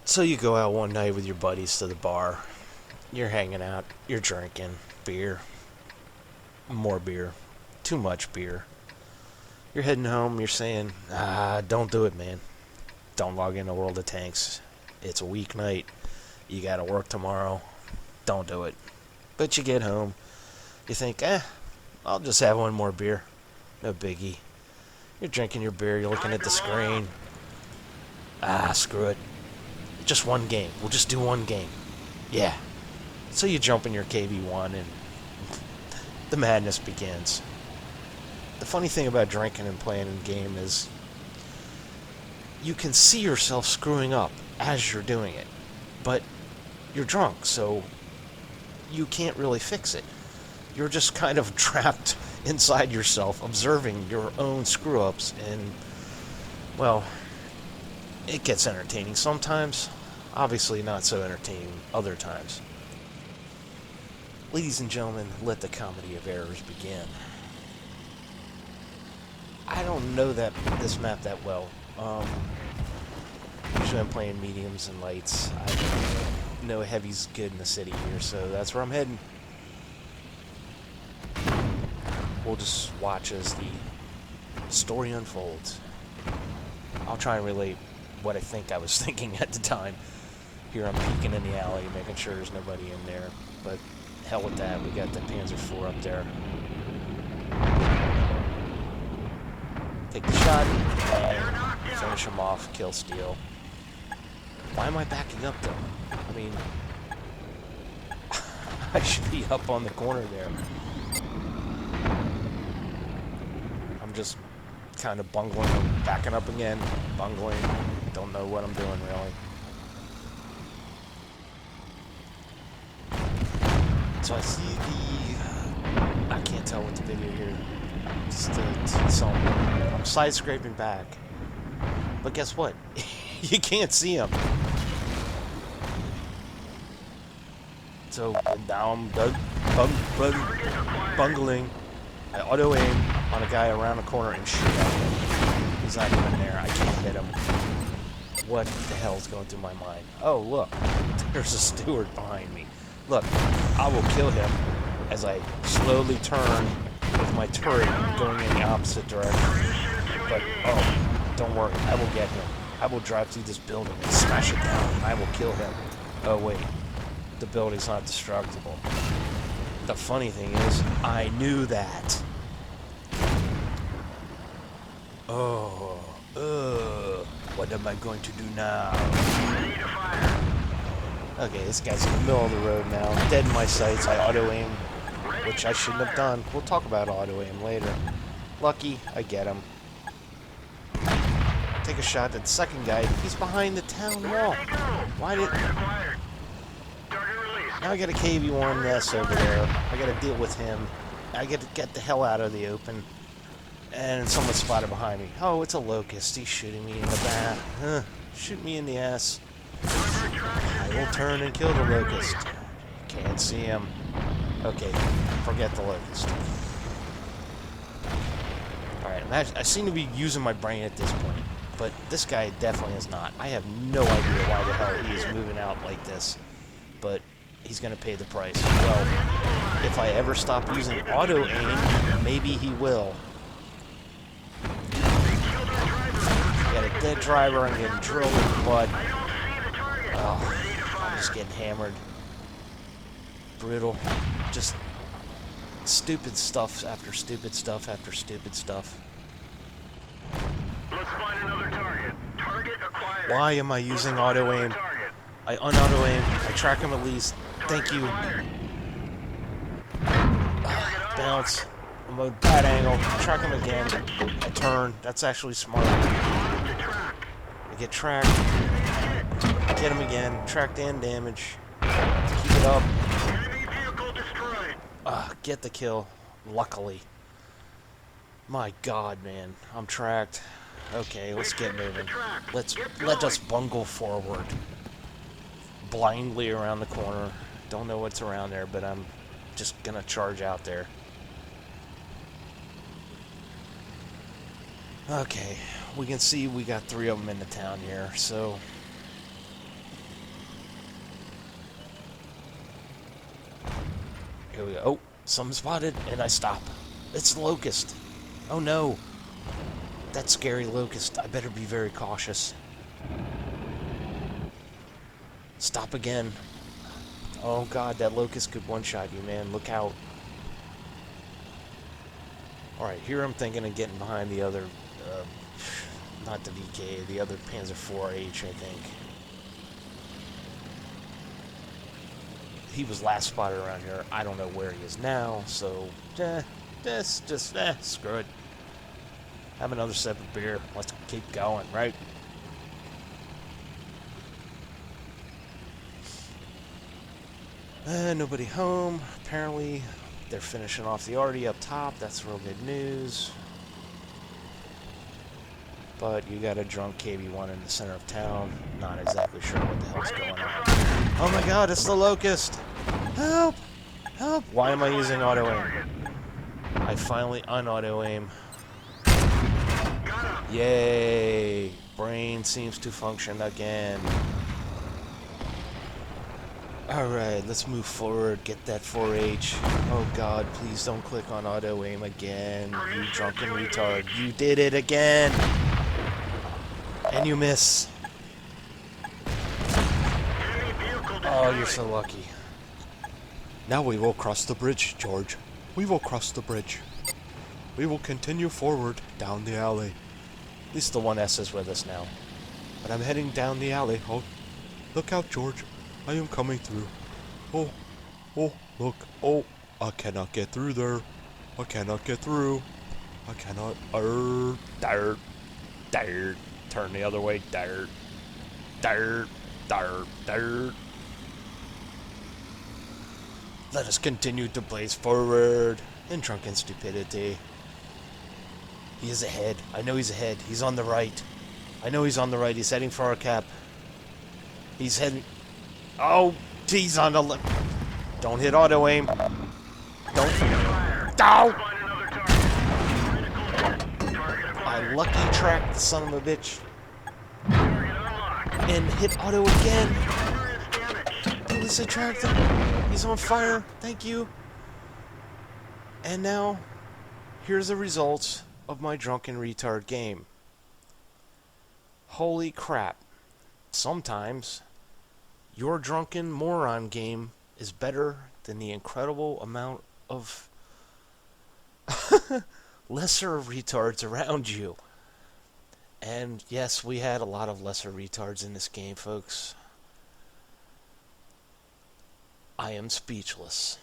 So you go out one night with your buddies to the bar. You're hanging out. You're drinking beer. More beer. Too much beer. You're heading home. You're saying, don't do it, man. Don't log into World of Tanks. It's a weeknight. You gotta work tomorrow. Don't do it. But you get home. You think, I'll just have one more beer. No biggie. You're drinking your beer. You're looking at the screen. Screw it. Just one game. We'll just do one game. Yeah. So you jump in your KV-1 and the madness begins. The funny thing about drinking and playing a game is you can see yourself screwing up as you're doing it. But you're drunk, so you can't really fix it. You're just kind of trapped inside yourself, observing your own screw-ups, and, well, it gets entertaining sometimes. Obviously not so entertaining other times. Ladies and gentlemen, let the comedy of errors begin. I don't know this map that well. Usually I'm playing mediums and lights. I know heavy's good in the city here, so that's where I'm heading. We'll just watch as the story unfolds. I'll try and relate what I think I was thinking at the time. Here I'm peeking in the alley, making sure there's nobody in there. But hell with that, we got the Panzer IV up there. Take the shot, and finish him off, kill steal. Why am I backing up though? I mean, I should be up on the corner there. I'm just kind of bungling, backing up again, bungling. Don't know what I'm doing really. So I see I can't tell what the video here. I'm side scraping back. But guess what? You can't see him. So now I'm bungling. I auto aim on a guy around the corner and shoot at him. He's not even there. I can't hit him. What the hell is going through my mind? Oh, look. There's a steward behind me. Look, I will kill him as I slowly turn with my turret going in the opposite direction. But, oh, don't worry. I will get him. I will drive through this building and smash it down, and I will kill him. Oh, wait. The building's not destructible. The funny thing is, I knew that. What am I going to do now? Okay, this guy's in the middle of the road now. Dead in my sights. I auto-aim, which I shouldn't have done. We'll talk about auto-aim later. Lucky, I get him. Take a shot at the second guy. He's behind the town wall. Why did... Now I got a KV-1 mess over there. I gotta deal with him. I get to get the hell out of the open. And someone spotted behind me. Oh, it's a locust. He's shooting me in the back. Shoot me in the ass. I will turn and kill the locust. Can't see him. Okay, forget the locust. Alright, I seem to be using my brain at this point. But this guy definitely is not. I have no idea why the hell he is moving out like this. But he's going to pay the price. Well, if I ever stop using auto-aim, maybe he will. Got a dead driver, I'm getting drilled in the butt. Oh, I'm just getting hammered. Brutal. Just stupid stuff after stupid stuff after stupid stuff. Let's find another target. Target acquired. Why am I using auto-aim? I un-auto-aim. I track him at least. Thank you. Bounce. I'm a bad angle. Track him again. I turn. That's actually smart. I get tracked. Get him again. Tracked and damage. Keep it up. Get the kill. Luckily. My God, man. I'm tracked. Okay, let's get moving. Let us bungle forward. Blindly around the corner. Don't know what's around there, but I'm just gonna charge out there. Okay, we can see we got 3 of them in the town here, so Here we go. Oh, something spotted, and I stop. It's the locust. Oh no. That scary locust. I better be very cautious. Stop again. Oh god, that locust could one-shot you, man. Look out. Alright, here I'm thinking of getting behind the other, not the VK, the other Panzer IV-H, I think. He was last spotted around here. I don't know where he is now, so, screw it. Have another sip of beer. Let's keep going, right? Nobody home. Apparently, they're finishing off the arty up top. That's real good news. But you got a drunk KV-1 in the center of town. Not exactly sure what the hell's going on. Oh my god, it's the locust! Help! Help! Why am I using auto-aim? I finally un-auto-aim. Yay! Brain seems to function again. Alright, let's move forward. Get that 4H. Oh god, please don't click on auto-aim again. You drunken retard. You did it again! And you miss. Oh, you're so lucky. Now we will cross the bridge, George. We will cross the bridge. We will continue forward down the alley. At least the 1S is with us now. But I'm heading down the alley. Oh, look out, George. I am coming through. Oh, look. Oh, I cannot get through there. I cannot get through. I cannot. Dirt. Turn the other way. Dirt. Let us continue to blaze forward in drunken stupidity. He is ahead. I know he's ahead. He's on the right. I know he's on the right. He's heading for our cap. He's heading... Oh, he's on the left. Don't hit auto aim. Don't. Ow! I lucky tracked the son of a bitch. And hit auto again. At least I tracked him. He's on fire. Thank you. And now, here's the results of my drunken retard game. Holy crap. Sometimes your drunken moron game is better than the incredible amount of lesser retards around you. And yes, we had a lot of lesser retards in this game, folks. I am speechless.